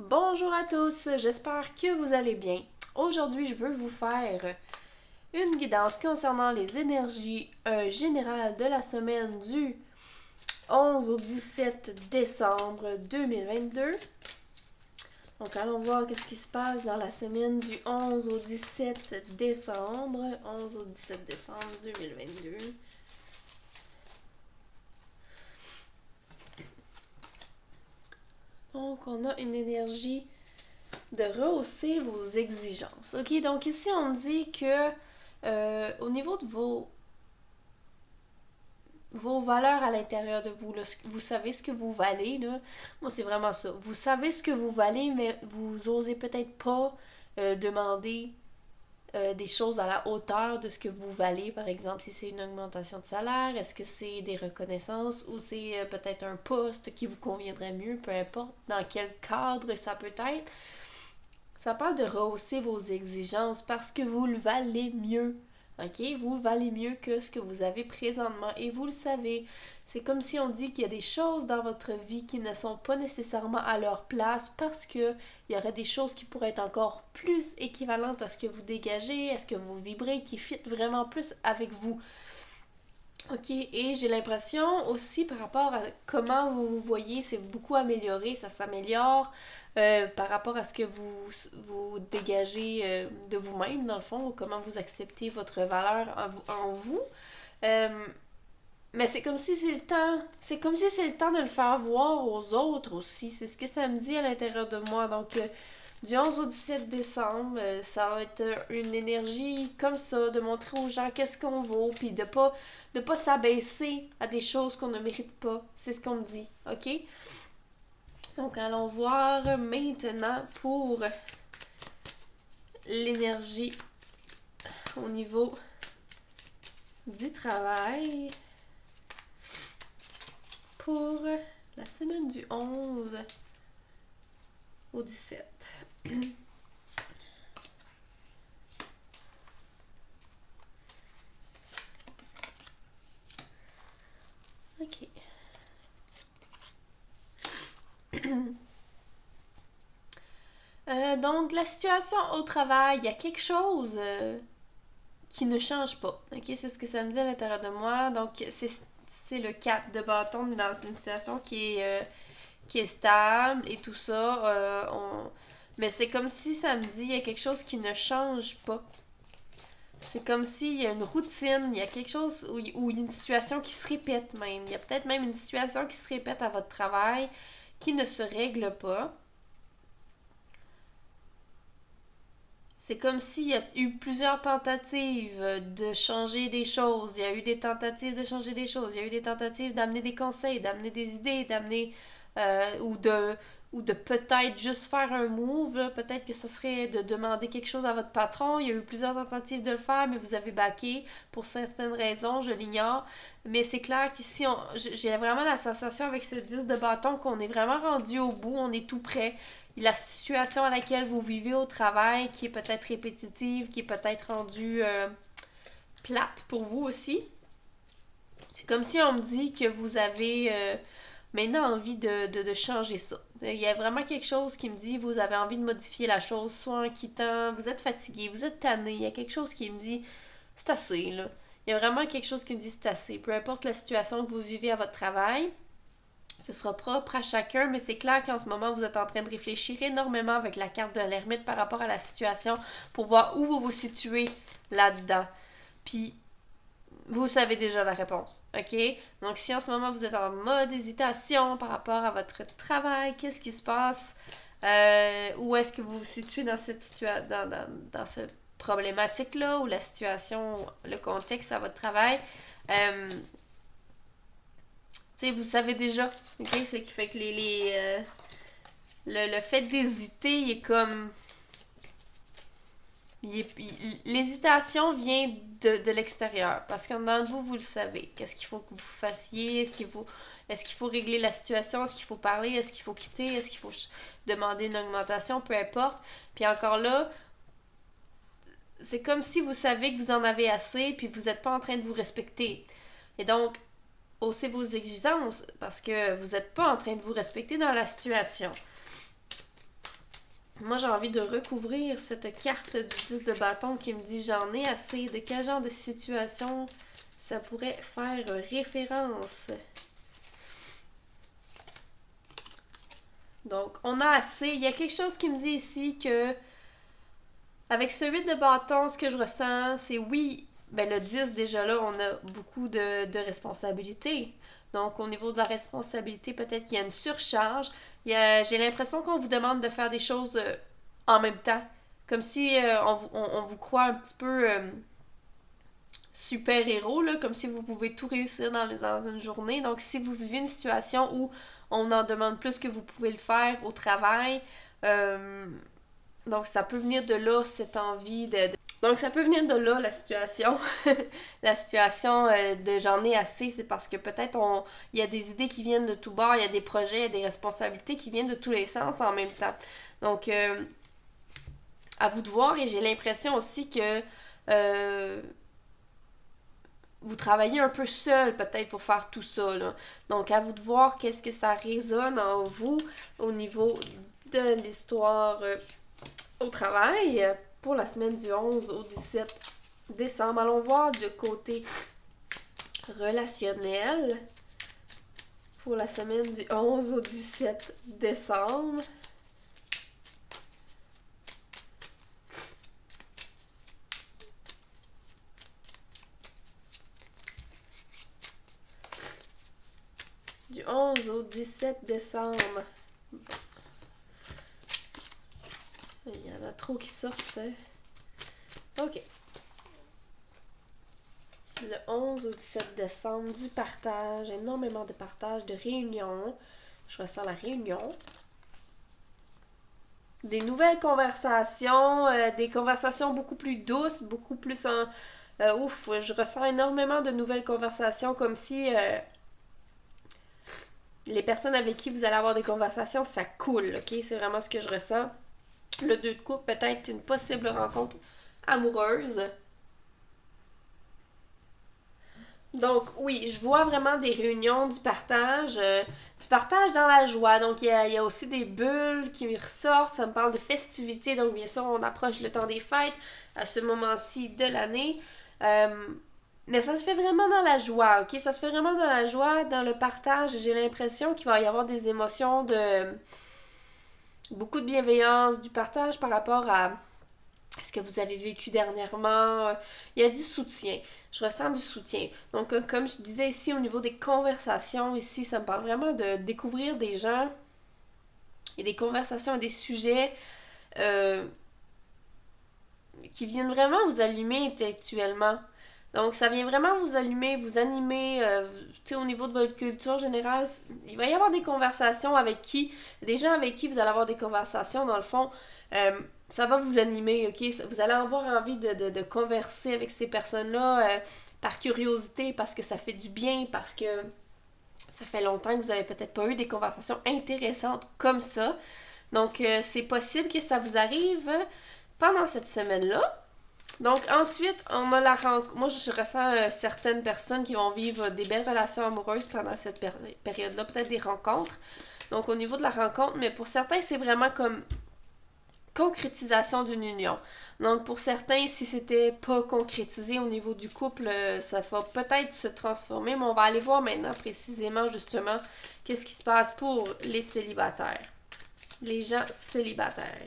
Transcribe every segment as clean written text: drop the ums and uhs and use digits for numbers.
Bonjour à tous, j'espère que vous allez bien. Aujourd'hui, je veux vous faire une guidance concernant les énergies générales de la semaine du 11 au 17 décembre 2022. Donc, allons voir qu'est-ce qui se passe dans la semaine du 11 au 17 décembre. 11 au 17 décembre 2022. Donc, on a une énergie de rehausser vos exigences. Ok, donc ici, on dit que au niveau de vos valeurs à l'intérieur de vous, là, vous savez ce que vous valez, là. Moi, c'est vraiment ça. Vous savez ce que vous valez, mais vous osez peut-être pas demander des choses à la hauteur de ce que vous valez. Par exemple, si c'est une augmentation de salaire, est-ce que c'est des reconnaissances ou c'est peut-être un poste qui vous conviendrait mieux, peu importe dans quel cadre ça peut être. Ça parle de rehausser vos exigences parce que vous le valez mieux. OK? Vous le valez mieux que ce que vous avez présentement et vous le savez. C'est comme si on dit qu'il y a des choses dans votre vie qui ne sont pas nécessairement à leur place parce que il y aurait des choses qui pourraient être encore plus équivalentes à ce que vous dégagez, à ce que vous vibrez, qui fit vraiment plus avec vous. OK, et j'ai l'impression aussi par rapport à comment vous vous voyez, c'est beaucoup amélioré, ça s'améliore par rapport à ce que vous dégagez de vous-même, dans le fond, comment vous acceptez votre valeur en vous. Euh, mais c'est comme si c'est le temps, c'est comme si c'est le temps de le faire voir aux autres aussi, c'est ce que ça me dit à l'intérieur de moi. Donc, du 11 au 17 décembre, ça va être une énergie comme ça, de montrer aux gens qu'est-ce qu'on vaut, puis de pas s'abaisser à des choses qu'on ne mérite pas. C'est ce qu'on me dit, ok? Donc, allons voir maintenant pour l'énergie au niveau du travail pour la semaine du 11 au 17. Ok. Donc, la situation au travail, il y a quelque chose qui ne change pas. Ok, c'est ce que ça me dit à l'intérieur de moi. Donc, c'est le 4 de bâton dans une situation qui est stable et tout ça. Mais c'est comme si ça me dit il y a quelque chose qui ne change pas. C'est comme s'il y a une routine, il y a quelque chose ou une situation qui se répète même. Il y a peut-être même une situation qui se répète à votre travail qui ne se règle pas. C'est comme s'il y a eu plusieurs tentatives de changer des choses. Il y a eu des tentatives de changer des choses. Il y a eu des tentatives d'amener des conseils, d'amener des idées, d'amener ou de peut-être juste faire un move. Peut-être que ce serait de demander quelque chose à votre patron. Il y a eu plusieurs tentatives de le faire, mais vous avez baqué pour certaines raisons, je l'ignore. Mais c'est clair qu'ici, j'ai vraiment la sensation avec ce 10 de bâton qu'on est vraiment rendu au bout, on est tout près. La situation à laquelle vous vivez au travail qui est peut-être répétitive, qui est peut-être rendue plate pour vous aussi. C'est comme si on me dit que vous avez maintenant envie de changer ça. Il y a vraiment quelque chose qui me dit vous avez envie de modifier la chose, soit en quittant, vous êtes fatigué, vous êtes tanné. Il y a quelque chose qui me dit c'est assez là. Il y a vraiment quelque chose qui me dit c'est assez. Peu importe la situation que vous vivez à votre travail, ce sera propre à chacun, mais c'est clair qu'en ce moment, vous êtes en train de réfléchir énormément avec la carte de l'ermite par rapport à la situation pour voir où vous vous situez là-dedans. Puis, vous savez déjà la réponse, ok? Donc, si en ce moment, vous êtes en mode hésitation par rapport à votre travail, qu'est-ce qui se passe? Où est-ce que vous vous situez dans cette situation, dans cette problématique-là, ou la situation, le contexte à votre travail? T'sais, vous savez déjà, ok? Ce qui fait que le fait d'hésiter, il est comme... L'hésitation vient de l'extérieur, parce qu'en dedans de vous, vous le savez. Qu'est-ce qu'il faut que vous fassiez? Est-ce qu'il faut régler la situation? Est-ce qu'il faut parler? Est-ce qu'il faut quitter? Est-ce qu'il faut demander une augmentation? Peu importe. Puis encore là, c'est comme si vous savez que vous en avez assez, puis vous n'êtes pas en train de vous respecter. Et donc, haussez vos exigences parce que vous n'êtes pas en train de vous respecter dans la situation. Moi, j'ai envie de recouvrir cette carte du 10 de bâton qui me dit j'en ai assez. De quel genre de situation ça pourrait faire référence? Donc, on a assez. Il y a quelque chose qui me dit ici que avec ce 8 de bâton, ce que je ressens, c'est oui, ben le 10, déjà là, on a beaucoup de responsabilités. Donc, au niveau de la responsabilité, peut-être qu'il y a une surcharge. J'ai l'impression qu'on vous demande de faire des choses en même temps. Comme si on vous croit un petit peu super-héros, là, comme si vous pouvez tout réussir dans une journée. Donc, si vous vivez une situation où on en demande plus que vous pouvez le faire au travail, donc ça peut venir de là, cette envie Donc, ça peut venir de là, la situation. La situation de j'en ai assez, c'est parce que peut-être il y a des idées qui viennent de tous bords, il y a des projets, il y a des responsabilités qui viennent de tous les sens en même temps. Donc, à vous de voir, et j'ai l'impression aussi que vous travaillez un peu seul peut-être pour faire tout ça, là. Donc, à vous de voir qu'est-ce que ça résonne en vous au niveau de l'histoire au travail pour la semaine du 11 au 17 décembre. Allons voir de côté relationnel pour la semaine du 11 au 17 décembre. Du 11 au 17 décembre. Il y en a trop qui sortent, hein. OK. Le 11 au 17 décembre, du partage, énormément de partage, de réunions. Je ressens la réunion. Des nouvelles conversations, des conversations beaucoup plus douces, beaucoup plus en... je ressens énormément de nouvelles conversations comme si les personnes avec qui vous allez avoir des conversations, ça coule, ok? C'est vraiment ce que je ressens. Le 2 de coupe, peut-être une possible rencontre amoureuse. Donc, oui, je vois vraiment des réunions, du partage dans la joie. Donc, il y a aussi des bulles qui ressortent. Ça me parle de festivités. Donc, bien sûr, on approche le temps des fêtes à ce moment-ci de l'année. Mais ça se fait vraiment dans la joie, ok? Ça se fait vraiment dans la joie, dans le partage. J'ai l'impression qu'il va y avoir des émotions de beaucoup de bienveillance, du partage par rapport à ce que vous avez vécu dernièrement. Il y a du soutien. Je ressens du soutien. Donc, comme je disais ici, au niveau des conversations, ici, ça me parle vraiment de découvrir des gens et des conversations et des sujets qui viennent vraiment vous allumer intellectuellement. Donc, ça vient vraiment vous allumer, vous animer, au niveau de votre culture générale. Il va y avoir des conversations des gens avec qui vous allez avoir des conversations, dans le fond, ça va vous animer, ok? Vous allez avoir envie de converser avec ces personnes-là par curiosité, parce que ça fait du bien, parce que ça fait longtemps que vous n'avez peut-être pas eu des conversations intéressantes comme ça. Donc, c'est possible que ça vous arrive pendant cette semaine-là. Donc, ensuite, on a la rencontre. Moi, je ressens certaines personnes qui vont vivre des belles relations amoureuses pendant cette période-là, peut-être des rencontres. Donc, au niveau de la rencontre, mais pour certains, c'est vraiment comme concrétisation d'une union. Donc, pour certains, si c'était pas concrétisé au niveau du couple, ça va peut-être se transformer, mais on va aller voir maintenant précisément, justement, qu'est-ce qui se passe pour les célibataires. Les gens célibataires.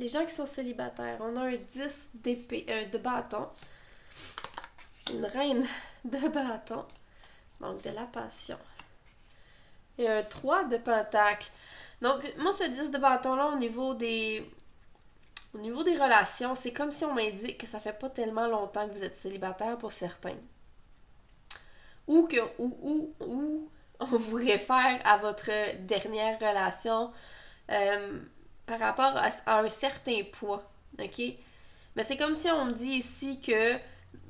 Les gens qui sont célibataires, on a un 10 d'épée, de bâton, une reine de bâton, donc de la passion, et un 3 de pentacle. Donc, moi, ce 10 de bâton-là, au niveau des relations, c'est comme si on m'indique que ça fait pas tellement longtemps que vous êtes célibataire pour certains. Ou on vous réfère à votre dernière relation par rapport à un certain poids, ok? Mais c'est comme si on me dit ici que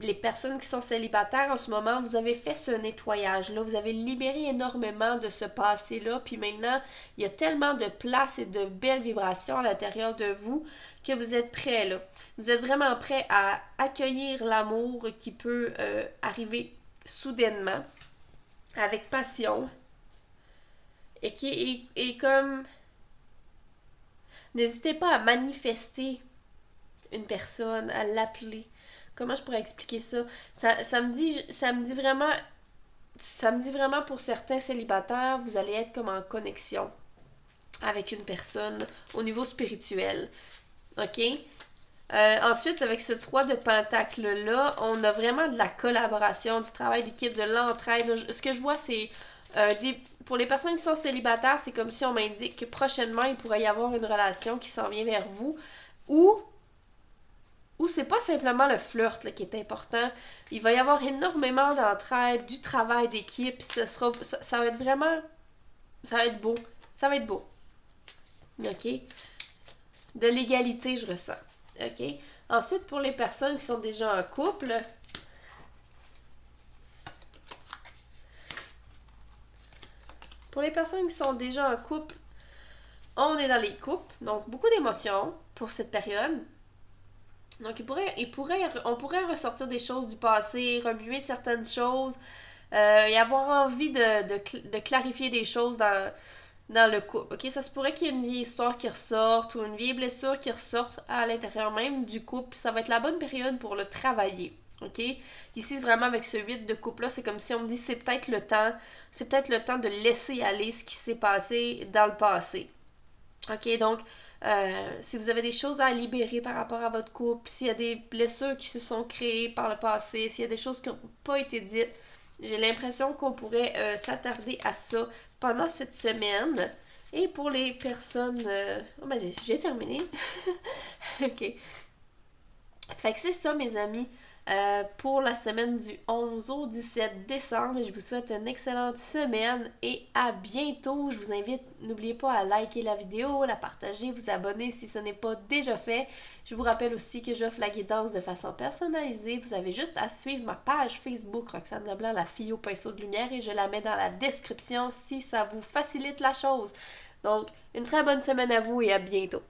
les personnes qui sont célibataires en ce moment, vous avez fait ce nettoyage-là, vous avez libéré énormément de ce passé-là, puis maintenant, il y a tellement de place et de belles vibrations à l'intérieur de vous que vous êtes prêts, là. Vous êtes vraiment prêts à accueillir l'amour qui peut arriver soudainement, avec passion. et comme n'hésitez pas à manifester une personne, à l'appeler. Comment je pourrais expliquer ça? Ça me dit vraiment pour certains célibataires, vous allez être comme en connexion avec une personne au niveau spirituel. OK? Ensuite, avec ce 3 de pentacle-là, on a vraiment de la collaboration, du travail d'équipe, de l'entraide. Ce que je vois, c'est pour les personnes qui sont célibataires, c'est comme si on m'indique que prochainement, il pourrait y avoir une relation qui s'en vient vers vous ou c'est pas simplement le flirt là, qui est important. Il va y avoir énormément d'entraide, du travail d'équipe, ça va être vraiment, ça va être beau. Ça va être beau. OK? De l'égalité, je ressens. OK? Ensuite, pour les personnes qui sont déjà en couple, on est dans les couples, donc beaucoup d'émotions pour cette période. Donc, on pourrait ressortir des choses du passé, remuer certaines choses, et avoir envie de clarifier des choses dans le couple. OK? Ça se pourrait qu'il y ait une vieille histoire qui ressorte ou une vieille blessure qui ressorte à l'intérieur même du couple. Ça va être la bonne période pour le travailler. OK? Ici, vraiment, avec ce 8 de couple-là, c'est comme si on me dit c'est peut-être le temps de laisser aller ce qui s'est passé dans le passé. OK? Donc, si vous avez des choses à libérer par rapport à votre couple, s'il y a des blessures qui se sont créées par le passé, s'il y a des choses qui n'ont pas été dites, j'ai l'impression qu'on pourrait s'attarder à ça pendant cette semaine. Et pour les personnes... oh ben j'ai terminé. OK. Fait que c'est ça, mes amis, pour la semaine du 11 au 17 décembre. Je vous souhaite une excellente semaine et à bientôt. Je vous invite, n'oubliez pas à liker la vidéo, la partager, vous abonner si ce n'est pas déjà fait. Je vous rappelle aussi que j'offre la guidance de façon personnalisée. Vous avez juste à suivre ma page Facebook Roxane Leblanc, la fille au pinceau de lumière, et je la mets dans la description si ça vous facilite la chose. Donc, une très bonne semaine à vous et à bientôt.